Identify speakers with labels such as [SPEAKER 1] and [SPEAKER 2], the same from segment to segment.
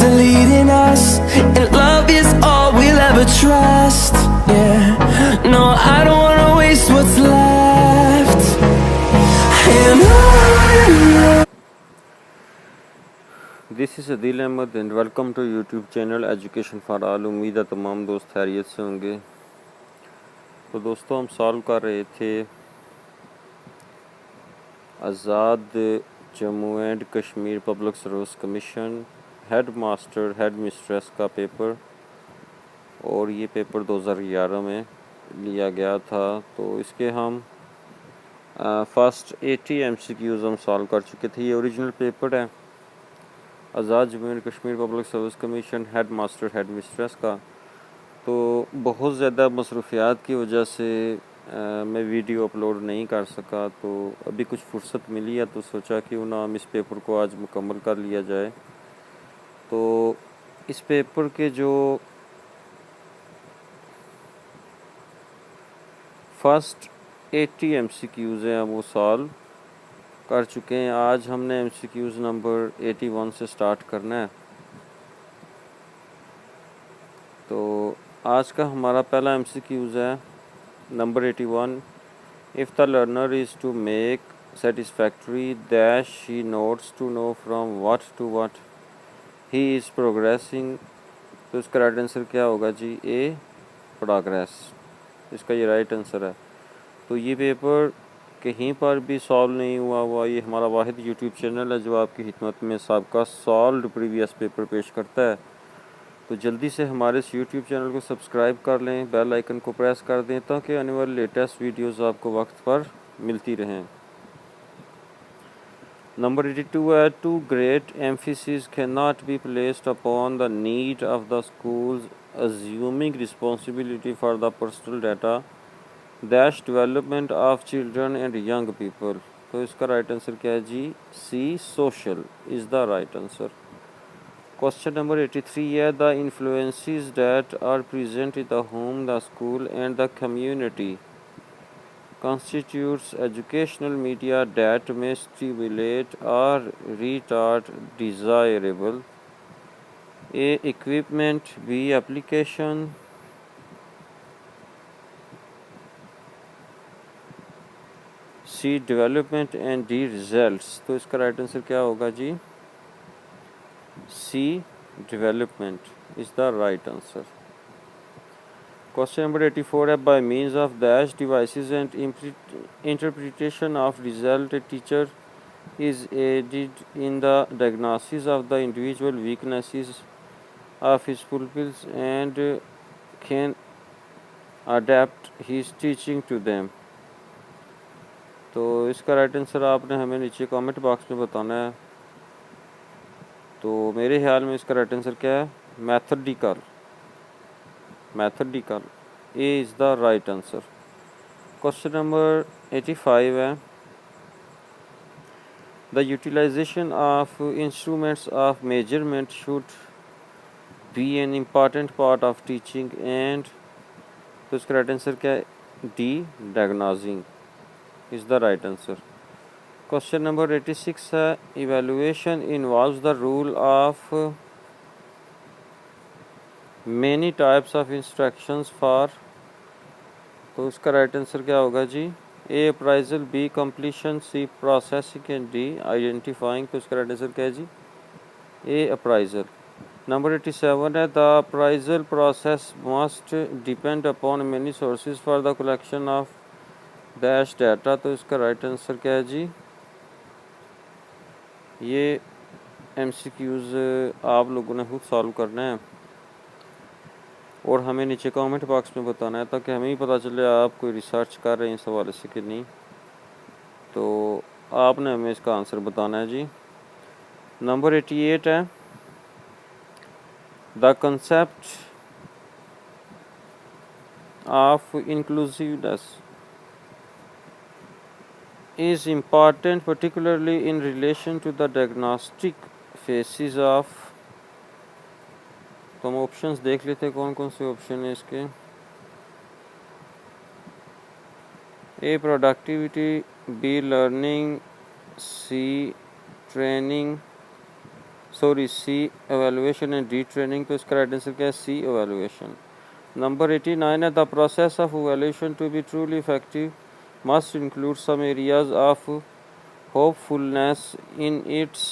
[SPEAKER 1] are leading us, and love is all we'll ever trust. Yeah, no, I don't wanna waste what's left. And on.
[SPEAKER 2] This is Adeel Ahmed and welcome to YouTube channel education for all. उम्मीद है तमाम दोस्त खैरियत से होंगे। तो दोस्तों, हम सॉल्व कर रहे थे Azad Jammu and Kashmir public service commission head master head mistress का पेपर, और ये पेपर 2011 में लिया गया था। तो इसके हम फर्स्ट 80 MCQs हम सॉल्व कर चुके थे। ये ओरिजिनल पेपर है Azad Jammu and Kashmir public service commission head master head mistress का। तो बहुत ज़्यादा मसरूफियात की वजह से मैं वीडियो अपलोड नहीं कर सका। तो अभी कुछ फुर्सत मिली है तो सोचा क्यों ना हम इस पेपर को आज मुकम्मल कर लिया जाए। तो इस पेपर के जो फर्स्ट 80 MCQs हैं वो सॉल्व कर चुके हैं। आज हमने MCQs नंबर 81 से स्टार्ट करना है। तो आज का हमारा पहला MCQs है number 81। If the learner is to make satisfactory dash he notes to know from what to what he is progressing। तो इसका राइट आंसर क्या होगा जी? ए, प्रोग्रेस। इसका ये राइट आंसर है। तो ये पेपर कहीं पर भी सॉल्व नहीं हुआ। ये हमारा वाहिद यूट्यूब चैनल है जो आपकी खिदमत में सबका सॉल्व प्रीवियस पेपर पेश करता है। तो जल्दी से हमारे इस यूट्यूब चैनल को सब्सक्राइब कर लें, बेल आइकन को प्रेस कर दें ताकि आने वाले लेटेस्ट वीडियोस आपको वक्त पर मिलती रहें। नंबर 82 है, too great emphasis can not be placed upon the need of the schools assuming responsibility for the personal data dash development of children and young people. तो इसका राइट आंसर क्या है जी? C, social is the right answer. Question number 83 है, the influences that are present in the home, the school and the community constitutes educational media that may stimulate or retard desirable A. equipment, B. application, C. development and D. results। तो इसका right answer क्या होगा जी? C. development is the right answer। Question number 84 है, by means of dash devices and interpretation of result, a teacher is aided in the diagnosis of the individual weaknesses of his pupils and can adapt his teaching to them। तो इसका right answer आपने हमें नीचे comment box में बताना है। तो मेरे ख्याल में इसका राइट आंसर क्या है? Methodical. Methodical A is the right answer. Question number 85 है, the utilisation of instruments of measurement should be an important part of teaching and. तो इसका राइट आंसर क्या है? D, diagnosing is the right answer. Question number 86 है, evaluation involves the rule of many types of instructions for. तो इसका right answer क्या होगा जी? A, appraisal, B, completion, C, processing and D, identifying. तो इसका राइट आंसर क्या है जी? A, appraisal. नंबर 87 है, the appraisal process must depend upon many sources for the collection of dash data. तो इसका राइट आंसर क्या है जी? ये MCQs आप लोगों ने खुद सॉल्व करना है और हमें नीचे कमेंट बॉक्स में बताना है ताकि हमें ही पता चले आप कोई रिसर्च कर रहे हैं इस हवाले से कि नहीं। तो आपने हमें इसका आंसर बताना है जी। नंबर 88 है, the concept of inclusiveness is important particularly in relation to the diagnostic phases of. तो हम ऑप्शंस देख लेते हैं कौन कौन से ऑप्शन है इसके। A, productivity, B, learning, C, training, sorry C evaluation and D training, तो इसका राइट आंसर क्या है? सी एवेलुएशन। नंबर 89 है the process of evaluation to be truly effective must include some areas of hopefulness in its,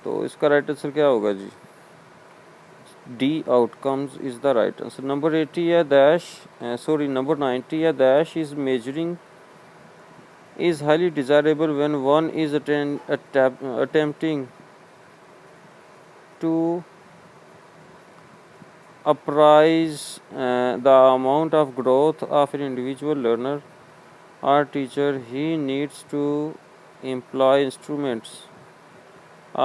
[SPEAKER 2] तो इसका right answer क्या होगा जी? D outcomes is the right answer. Number 80 है नंबर 90 है dash is measuring is highly desirable when one is attempting to appraise the amount of growth of an individual learner or teacher. He needs to employ instruments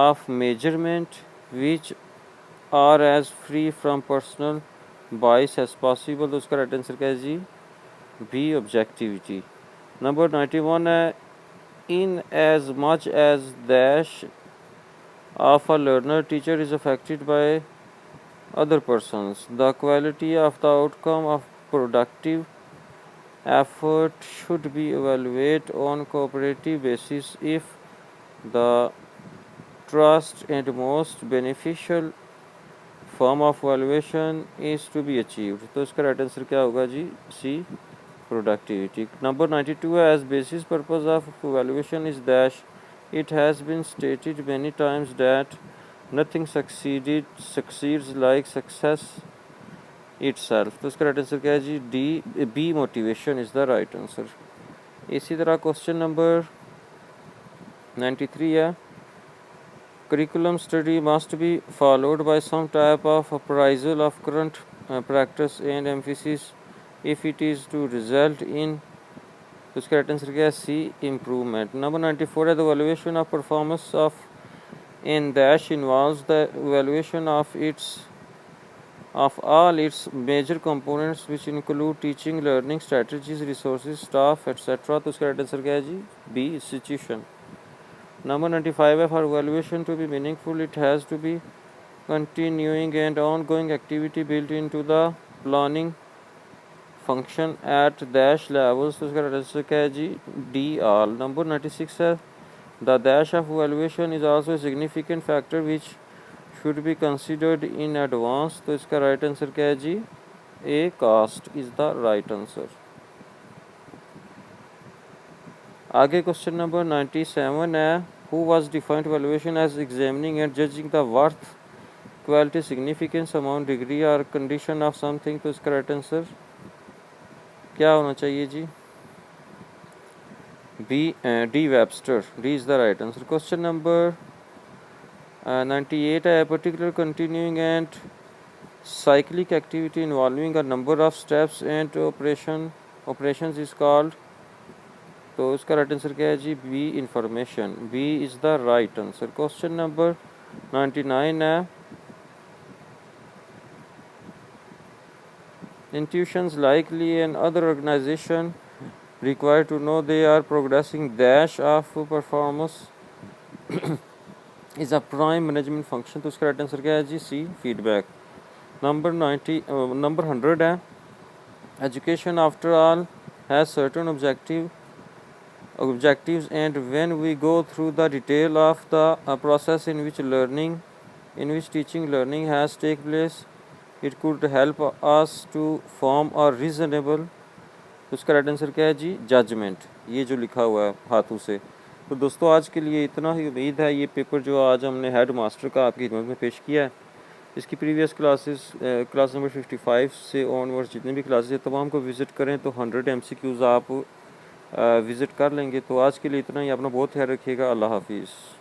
[SPEAKER 2] of measurement which are as free from personal bias as possible, तो उसका right answer क्या है जी? B objectivity. Number 91 है in as much as dash of a learner teacher is affected by other persons, the quality of the outcome of productive effort should be evaluated on cooperative basis if the trust and most beneficial form of evaluation is to be achieved, तो इसका right answer क्या होगा जी? सी productivity. Number 92 as basis purpose of evaluation is dash. It has been stated many times that nothing succeeds like success itself, तो इसका right answer क्या है जी? D B motivation is the right answer. इसी तरह question number 93 है curriculum study must be followed by some type of appraisal of current practice and emphasis if it is to result in, तो इसका right answer क्या है? सी improvement. Number 94 है the valuation of performance of in dash involves the valuation of all its major components which include teaching learning strategies resources staff etcetera, तो इसका right answer क्या है जी? B institution. नंबर 95 है for valuation to be meaningful it has to be continuing and ongoing activity built in to the planning function at dash levels, तो इसका answer क्या है जी? D all. नंबर 96 है the dash of valuation is also a significant factor which should be considered in advance, तो इसका right answer क्या है जी? A cost is the right answer. आगे क्वेश्चन नंबर 97 है who was defined valuation as examining and judging the worth quality significance amount degree और condition of something, तो इसका राइट आंसर क्या होना चाहिए जी? B D Webster, D is the right answer. Question number 98 है particular continuing and cyclic activity involving a number of steps and operations is called, तो इसका राइट आंसर क्या है जी? B information, B is the right answer. Question number 99 है institutions likely and other organization required to know they are progressing dash of performance is a prime management function, तो इसका right answer क्या है जी? सी feedback. Number 100 है education after all has certain objectives and when we go through the detail of the process in which teaching learning has take place it could help us to form a reasonable, तो उसका right answer क्या है जी? Judgement, ये जो लिखा हुआ है हाथों से। तो दोस्तों आज के लिए इतना ही। उम्मीद है ये पेपर जो आज हमने हेड मास्टर का आपकी खिदमत में पेश किया है, इसकी प्रीवियस क्लास नंबर 55 से ऑनवर्ड्स जितनी भी क्लासेस है तमाम को विज़िट करें तो 100 MCQs आप विज़िट कर लेंगे। तो आज के लिए इतना ही। अपना बहुत ख्याल रखिएगा। अल्लाह हाफिज़।